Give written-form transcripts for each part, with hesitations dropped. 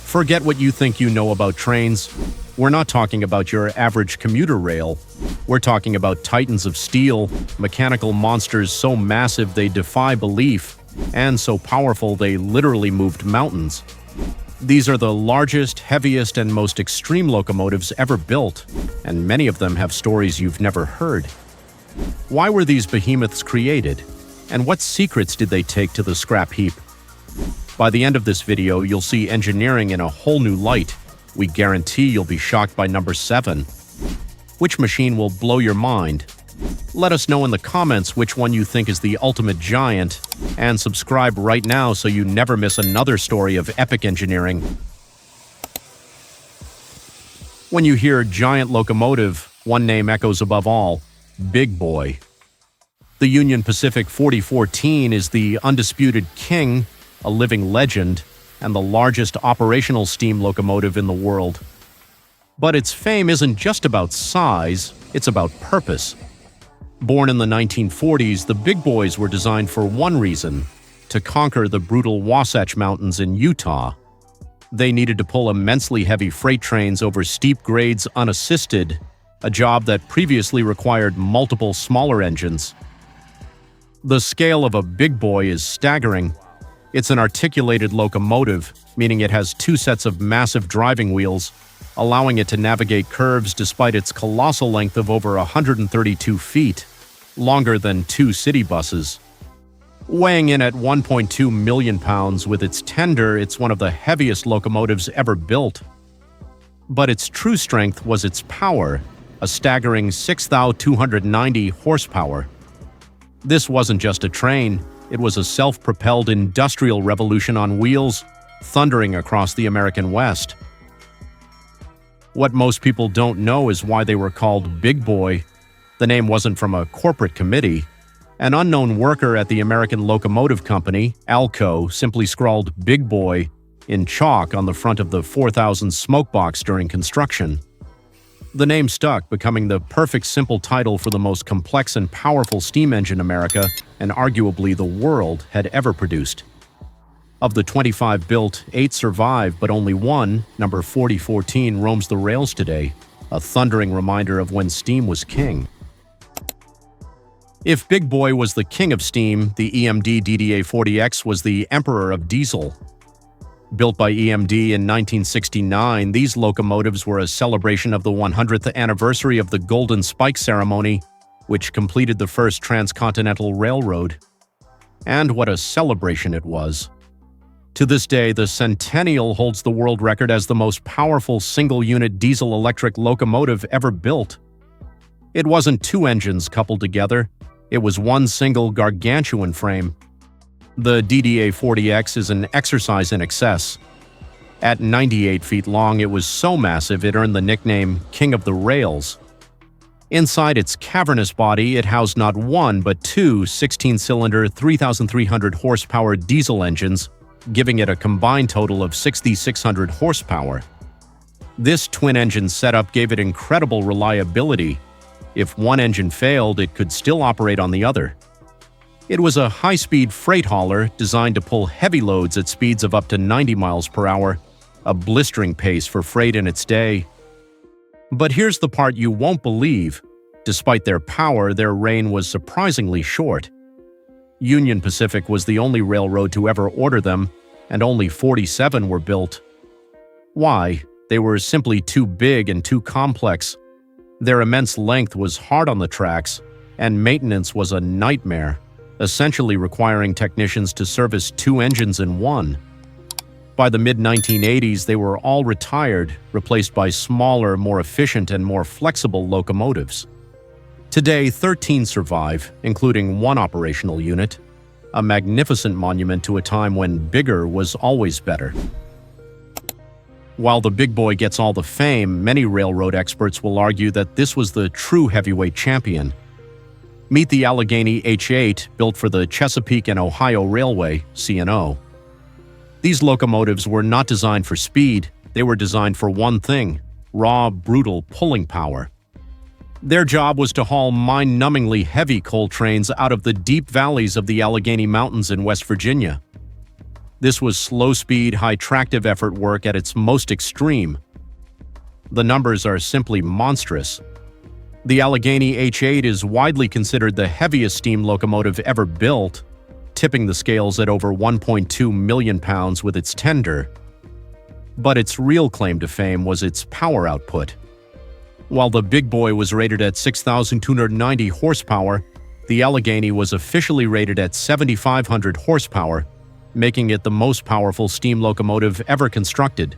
Forget what you think you know about trains. We're not talking about your average commuter rail. We're talking about titans of steel, mechanical monsters so massive they defy belief, and so powerful they literally moved mountains. These are the largest, heaviest, and most extreme locomotives ever built, and many of them have stories you've never heard. Why were these behemoths created? And what secrets did they take to the scrap heap? By the end of this video, you'll see engineering in a whole new light. We guarantee you'll be shocked by number 7. Which machine will blow your mind? Let us know in the comments which one you think is the ultimate giant, and subscribe right now so you never miss another story of epic engineering. When you hear giant locomotive, one name echoes above all: Big Boy. The Union Pacific 4014 is the undisputed king, a living legend, and the largest operational steam locomotive in the world. But its fame isn't just about size, it's about purpose. Born in the 1940s, the Big Boys were designed for one reason: to conquer the brutal Wasatch Mountains in Utah. They needed to pull immensely heavy freight trains over steep grades unassisted, a job that previously required multiple smaller engines. The scale of a Big Boy is staggering. It's an articulated locomotive, meaning it has 2 sets of massive driving wheels, allowing it to navigate curves despite its colossal length of over 132 feet, longer than 2 city buses. Weighing in at 1.2 million pounds with its tender, it's one of the heaviest locomotives ever built. But its true strength was its power, a staggering 6,290 horsepower. This wasn't just a train, it was a self-propelled industrial revolution on wheels, thundering across the American West. What most people don't know is why they were called Big Boy. The name wasn't from a corporate committee. An unknown worker at the American Locomotive Company, ALCO, simply scrawled Big Boy in chalk on the front of the 4000 smokebox during construction. The name stuck, becoming the perfect simple title for the most complex and powerful steam engine America, and arguably the world, had ever produced. Of the 25 built, 8 survived, but only one, number 4014, roams the rails today, a thundering reminder of when steam was king. If Big Boy was the king of steam, the EMD DDA40X was the emperor of diesel. Built by EMD in 1969, these locomotives were a celebration of the 100th anniversary of the Golden Spike Ceremony, which completed the first transcontinental railroad. And what a celebration it was. To this day, the Centennial holds the world record as the most powerful single-unit diesel-electric locomotive ever built. It wasn't 2 engines coupled together, it was one single gargantuan frame. The DDA40X is an exercise in excess. At 98 feet long, it was so massive it earned the nickname King of the Rails. Inside its cavernous body, it housed not one but 2 16-cylinder 3,300 horsepower diesel engines, giving it a combined total of 6,600 horsepower. This twin-engine setup gave it incredible reliability. If one engine failed, it could still operate on the other. It was a high-speed freight hauler designed to pull heavy loads at speeds of up to 90 miles per hour, a blistering pace for freight in its day. But here's the part you won't believe. Despite their power, their reign was surprisingly short. Union Pacific was the only railroad to ever order them, and only 47 were built. Why? They were simply too big and too complex. Their immense length was hard on the tracks, and maintenance was a nightmare, essentially requiring technicians to service 2 engines in one. By the mid-1980s, they were all retired, replaced by smaller, more efficient, and more flexible locomotives. Today, 13 survive, including 1 operational unit, a magnificent monument to a time when bigger was always better. While the Big Boy gets all the fame, many railroad experts will argue that this was the true heavyweight champion. Meet the Allegheny H8, built for the Chesapeake and Ohio Railway, C&O. These locomotives were not designed for speed, they were designed for one thing: raw, brutal pulling power. Their job was to haul mind-numbingly heavy coal trains out of the deep valleys of the Allegheny Mountains in West Virginia. This was slow-speed, high-tractive effort work at its most extreme. The numbers are simply monstrous. The Allegheny H8 is widely considered the heaviest steam locomotive ever built, tipping the scales at over 1.2 million pounds with its tender. But its real claim to fame was its power output. While the big boy was rated at 6,290 horsepower, the Allegheny was officially rated at 7,500 horsepower, making it the most powerful steam locomotive ever constructed.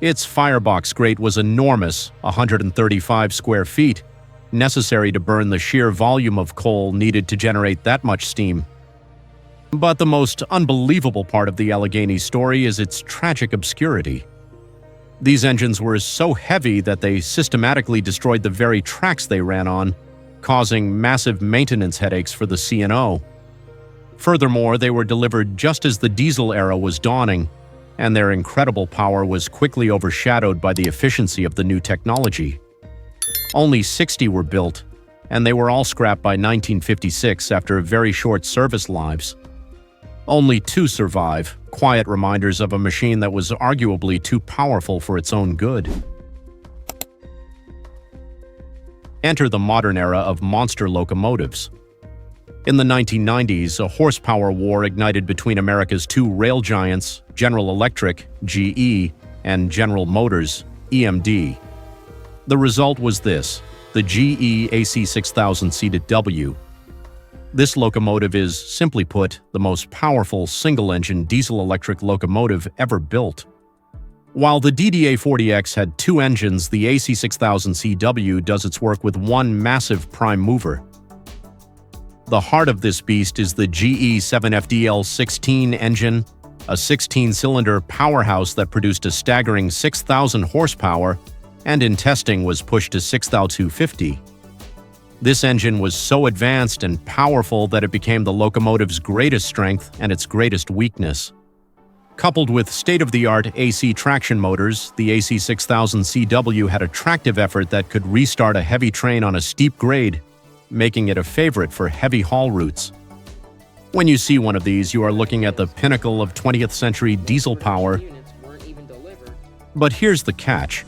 Its firebox grate was enormous, 135 square feet, necessary to burn the sheer volume of coal needed to generate that much steam. But the most unbelievable part of the Allegheny story is its tragic obscurity. These engines were so heavy that they systematically destroyed the very tracks they ran on, causing massive maintenance headaches for the C&O. Furthermore, they were delivered just as the diesel era was dawning, and their incredible power was quickly overshadowed by the efficiency of the new technology. Only 60 were built, and they were all scrapped by 1956 after very short service lives. Only 2 survive, quiet reminders of a machine that was arguably too powerful for its own good. Enter the modern era of monster locomotives. In the 1990s, a horsepower war ignited between America's 2 rail giants, General Electric, GE, and General Motors, EMD. The result was this, the GE AC6000CW. This locomotive is, simply put, the most powerful single-engine diesel-electric locomotive ever built. While the DDA40X had 2 engines, the AC6000CW does its work with one massive prime mover. The heart of this beast is the GE 7FDL16 engine, a 16-cylinder powerhouse that produced a staggering 6,000 horsepower and in testing was pushed to 6,250. This engine was so advanced and powerful that it became the locomotive's greatest strength and its greatest weakness. Coupled with state-of-the-art AC traction motors, the AC6000CW had a tractive effort that could restart a heavy train on a steep grade, making it a favorite for heavy haul routes. When you see one of these, you are looking at the pinnacle of 20th century diesel power. But here's the catch.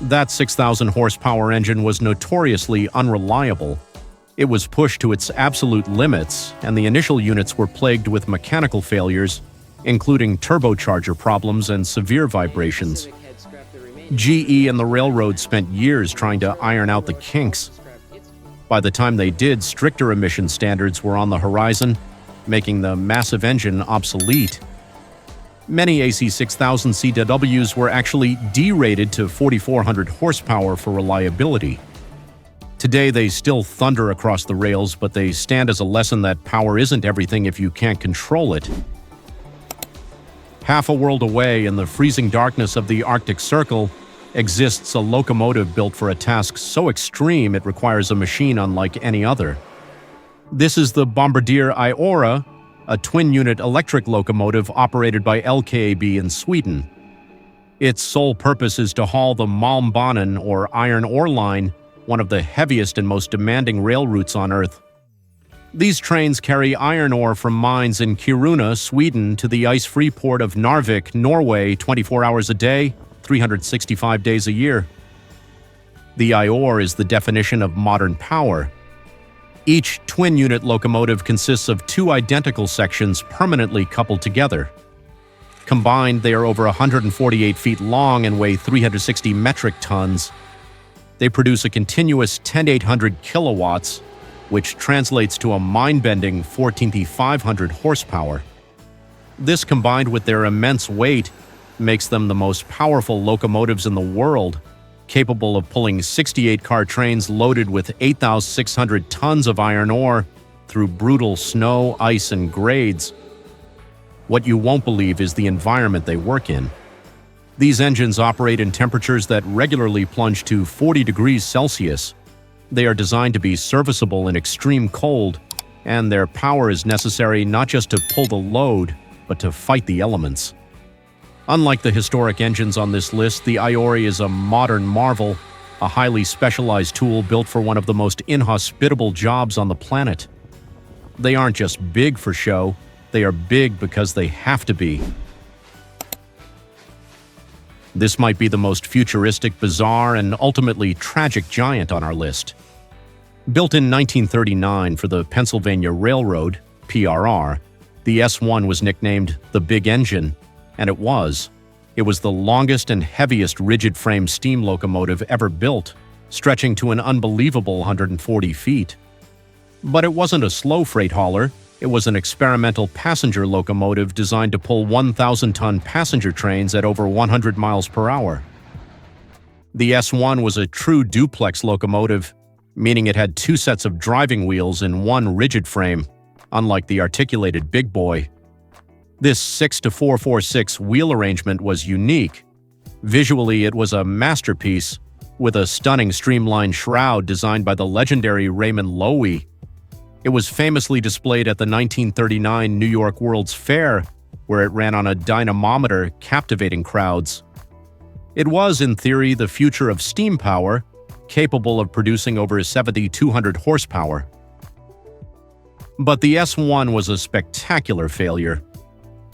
That 6,000 horsepower engine was notoriously unreliable. It was pushed to its absolute limits, and the initial units were plagued with mechanical failures, including turbocharger problems and severe vibrations. GE and the railroad spent years trying to iron out the kinks. By the time they did, stricter emission standards were on the horizon, making the massive engine obsolete. Many AC6000CWs were actually derated to 4,400 horsepower for reliability. Today, they still thunder across the rails, but they stand as a lesson that power isn't everything if you can't control it. Half a world away, in the freezing darkness of the Arctic Circle, exists a locomotive built for a task so extreme it requires a machine unlike any other. This is the Bombardier IORE, a twin-unit electric locomotive operated by LKAB in Sweden. Its sole purpose is to haul the Malmbanan, or iron ore line, one of the heaviest and most demanding rail routes on Earth. These trains carry iron ore from mines in Kiruna, Sweden, to the ice-free port of Narvik, Norway, 24 hours a day, 365 days a year. The IORE is the definition of modern power. Each twin-unit locomotive consists of 2 identical sections permanently coupled together. Combined, they are over 148 feet long and weigh 360 metric tons. They produce a continuous 10,800 kilowatts, which translates to a mind-bending 14,500 horsepower. This, combined with their immense weight, makes them the most powerful locomotives in the world, capable of pulling 68-car trains loaded with 8,600 tons of iron ore through brutal snow, ice, and grades. What you won't believe is the environment they work in. These engines operate in temperatures that regularly plunge to 40 degrees Celsius. They are designed to be serviceable in extreme cold, and their power is necessary not just to pull the load, but to fight the elements. Unlike the historic engines on this list, the IORE is a modern marvel, a highly specialized tool built for one of the most inhospitable jobs on the planet. They aren't just big for show, They are big because they have to be. This might be the most futuristic, bizarre, and ultimately tragic giant on our list. Built in 1939 for the Pennsylvania Railroad, PRR, the S1 was nicknamed the Big Engine, and it was. It was the longest and heaviest rigid-frame steam locomotive ever built, stretching to an unbelievable 140 feet. But it wasn't a slow freight hauler. It was an experimental passenger locomotive designed to pull 1,000-ton passenger trains at over 100 miles per hour. The S1 was a true duplex locomotive, meaning it had two sets of driving wheels in one rigid frame, unlike the articulated Big Boy. This 6-4-4-6 wheel arrangement was unique. Visually, it was a masterpiece, with a stunning streamlined shroud designed by the legendary Raymond Loewy. It was famously displayed at the 1939 New York World's Fair, where it ran on a dynamometer, captivating crowds. It was, in theory, the future of steam power, capable of producing over 7,200 horsepower. But the S1 was a spectacular failure.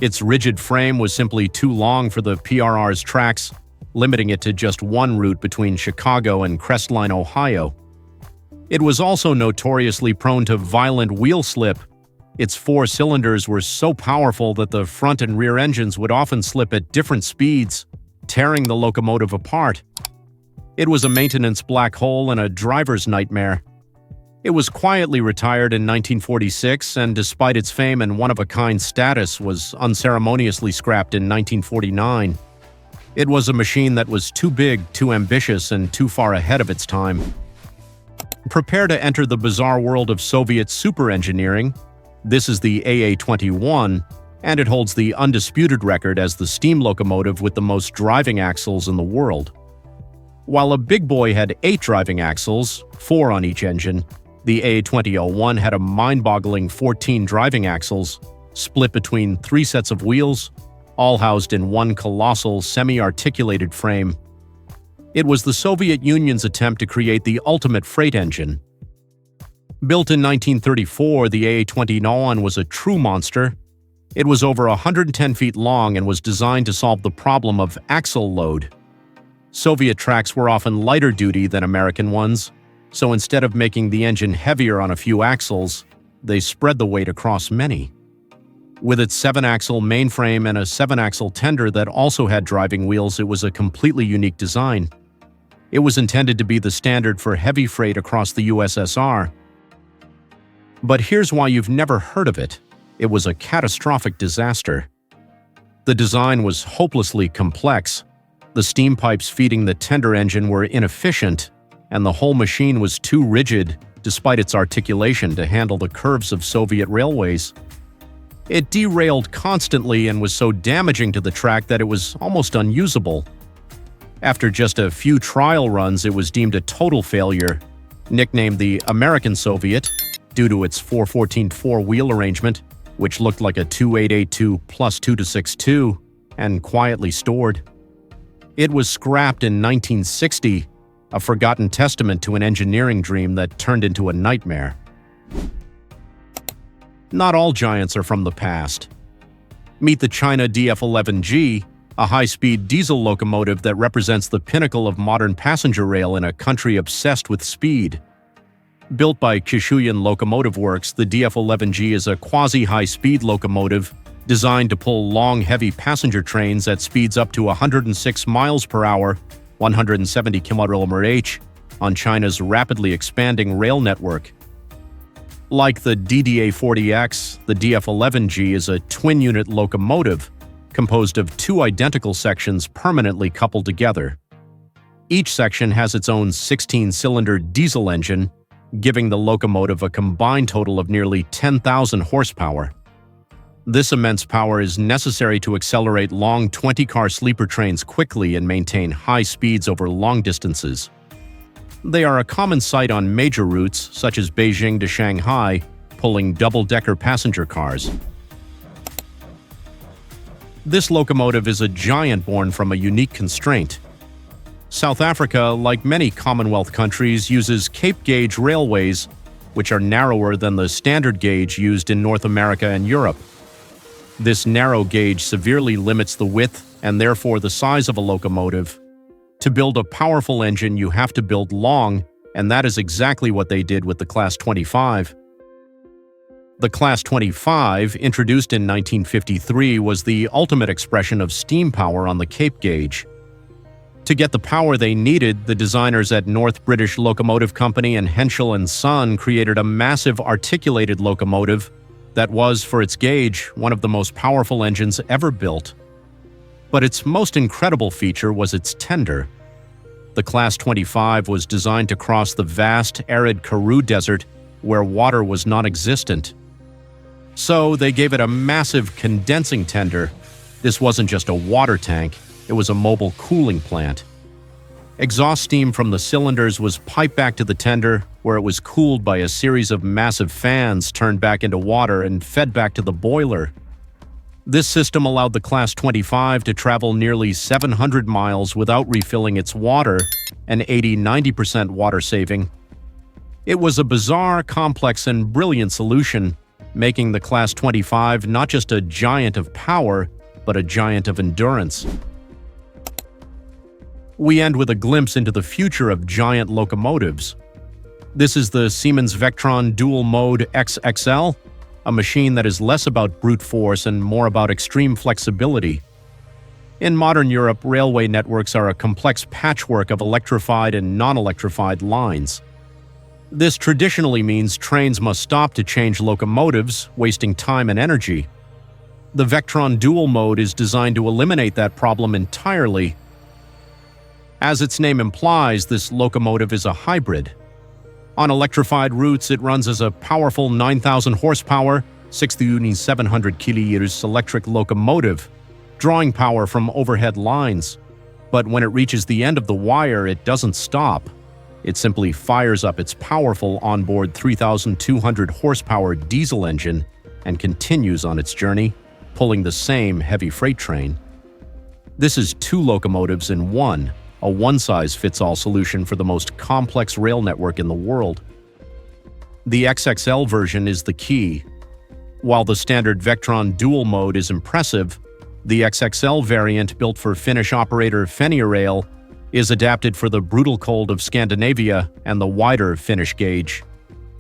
Its rigid frame was simply too long for the PRR's tracks, limiting it to just one route between Chicago and Crestline, Ohio. It was also notoriously prone to violent wheel slip. Its four cylinders were so powerful that the front and rear engines would often slip at different speeds, tearing the locomotive apart. It was a maintenance black hole and a driver's nightmare. It was quietly retired in 1946, and despite its fame and one-of-a-kind status, was unceremoniously scrapped in 1949. It was a machine that was too big, too ambitious, and too far ahead of its time. Prepare to enter the bizarre world of Soviet super-engineering. This is the AA20-1, and it holds the undisputed record as the steam locomotive with the most driving axles in the world. While a Big Boy had 8 driving axles, 4 on each engine, the AA20-1 had a mind-boggling 14 driving axles, split between 3 sets of wheels, all housed in one colossal, semi-articulated frame. It was the Soviet Union's attempt to create the ultimate freight engine. Built in 1934, the AA20-1 was a true monster. It was over 110 feet long and was designed to solve the problem of axle load. Soviet tracks were often lighter duty than American ones, so instead of making the engine heavier on a few axles, they spread the weight across many. With its 7-axle mainframe and a 7-axle tender that also had driving wheels, it was a completely unique design. It was intended to be the standard for heavy freight across the USSR. But here's why you've never heard of it. It was a catastrophic disaster. The design was hopelessly complex. The steam pipes feeding the tender engine were inefficient, and the whole machine was too rigid, despite its articulation, to handle the curves of Soviet railways. It derailed constantly and was so damaging to the track that it was almost unusable. After just a few trial runs, it was deemed a total failure, nicknamed the American Soviet due to its 4-14-4 wheel arrangement, which looked like a 2-8-8-2 plus 2-6-2, and quietly stored. It was scrapped in 1960, a forgotten testament to an engineering dream that turned into a nightmare. Not all giants are from the past. Meet the China DF11G, a high-speed diesel locomotive that represents the pinnacle of modern passenger rail in a country obsessed with speed. Built by Kishuyan Locomotive Works, the DF11G is a quasi-high-speed locomotive designed to pull long, heavy passenger trains at speeds up to 106 miles per hour, 170 km/h, on China's rapidly expanding rail network. Like the DDA40X, the DF11G is a twin-unit locomotive composed of 2 identical sections permanently coupled together. Each section has its own 16-cylinder diesel engine, giving the locomotive a combined total of nearly 10,000 horsepower. This immense power is necessary to accelerate long 20-car sleeper trains quickly and maintain high speeds over long distances. They are a common sight on major routes, such as Beijing to Shanghai, pulling double-decker passenger cars. This locomotive is a giant born from a unique constraint. South Africa, like many Commonwealth countries, uses Cape gauge railways, which are narrower than the standard gauge used in North America and Europe. This narrow gauge severely limits the width and therefore the size of a locomotive. To build a powerful engine, you have to build long, and that is exactly what they did with the Class 25. The Class 25, introduced in 1953, was the ultimate expression of steam power on the Cape gauge. To get the power they needed, the designers at North British Locomotive Company and Henschel & Son created a massive articulated locomotive that was, for its gauge, one of the most powerful engines ever built. But its most incredible feature was its tender. The Class 25 was designed to cross the vast, arid Karoo Desert where water was non-existent. So they gave it a massive condensing tender. This wasn't just a water tank, it was a mobile cooling plant. Exhaust steam from the cylinders was piped back to the tender, where it was cooled by a series of massive fans turned back into water and fed back to the boiler. This system allowed the Class 25 to travel nearly 700 miles without refilling its water, an 80–90% water saving. It was a bizarre, complex, and brilliant solution, making the Class 25 not just a giant of power, but a giant of endurance. We end with a glimpse into the future of giant locomotives. This is the Siemens Vectron Dual Mode XXL, a machine that is less about brute force and more about extreme flexibility. In modern Europe, railway networks are a complex patchwork of electrified and non-electrified lines. This traditionally means trains must stop to change locomotives, wasting time and energy. The Vectron Dual Mode is designed to eliminate that problem entirely. As its name implies, this locomotive is a hybrid. On electrified routes, it runs as a powerful 9,000 horsepower, 6,700 kilograms electric locomotive, drawing power from overhead lines. But when it reaches the end of the wire, it doesn't stop. It simply fires up its powerful onboard 3,200 horsepower diesel engine and continues on its journey, pulling the same heavy freight train. This is two locomotives in one, a one-size-fits-all solution for the most complex rail network in the world. The XXL version is the key. While the standard Vectron Dual Mode is impressive, the XXL variant, built for Finnish operator Fenniarail, is adapted for the brutal cold of Scandinavia and the wider Finnish gauge.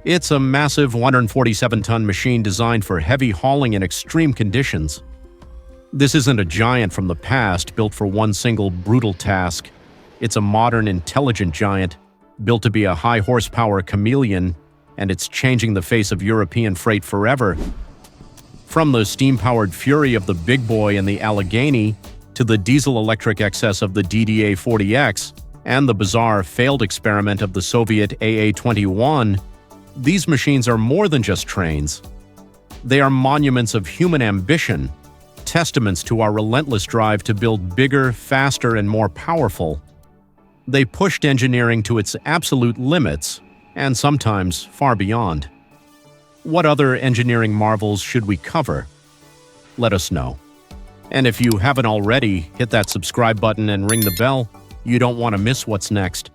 It's a massive 147-ton machine designed for heavy hauling in extreme conditions. This isn't a giant from the past built for one single brutal task. It's a modern, intelligent giant built to be a high-horsepower chameleon, and it's changing the face of European freight forever. From the steam-powered fury of the big boy in the Allegheny to the diesel-electric excess of the DDA40X and the bizarre failed experiment of the Soviet AA20-1, these machines are more than just trains. They are monuments of human ambition, testaments to our relentless drive to build bigger, faster, and more powerful. They pushed engineering to its absolute limits, and sometimes far beyond. What other engineering marvels should we cover? Let us know. And if you haven't already, hit that subscribe button and ring the bell. You don't want to miss what's next.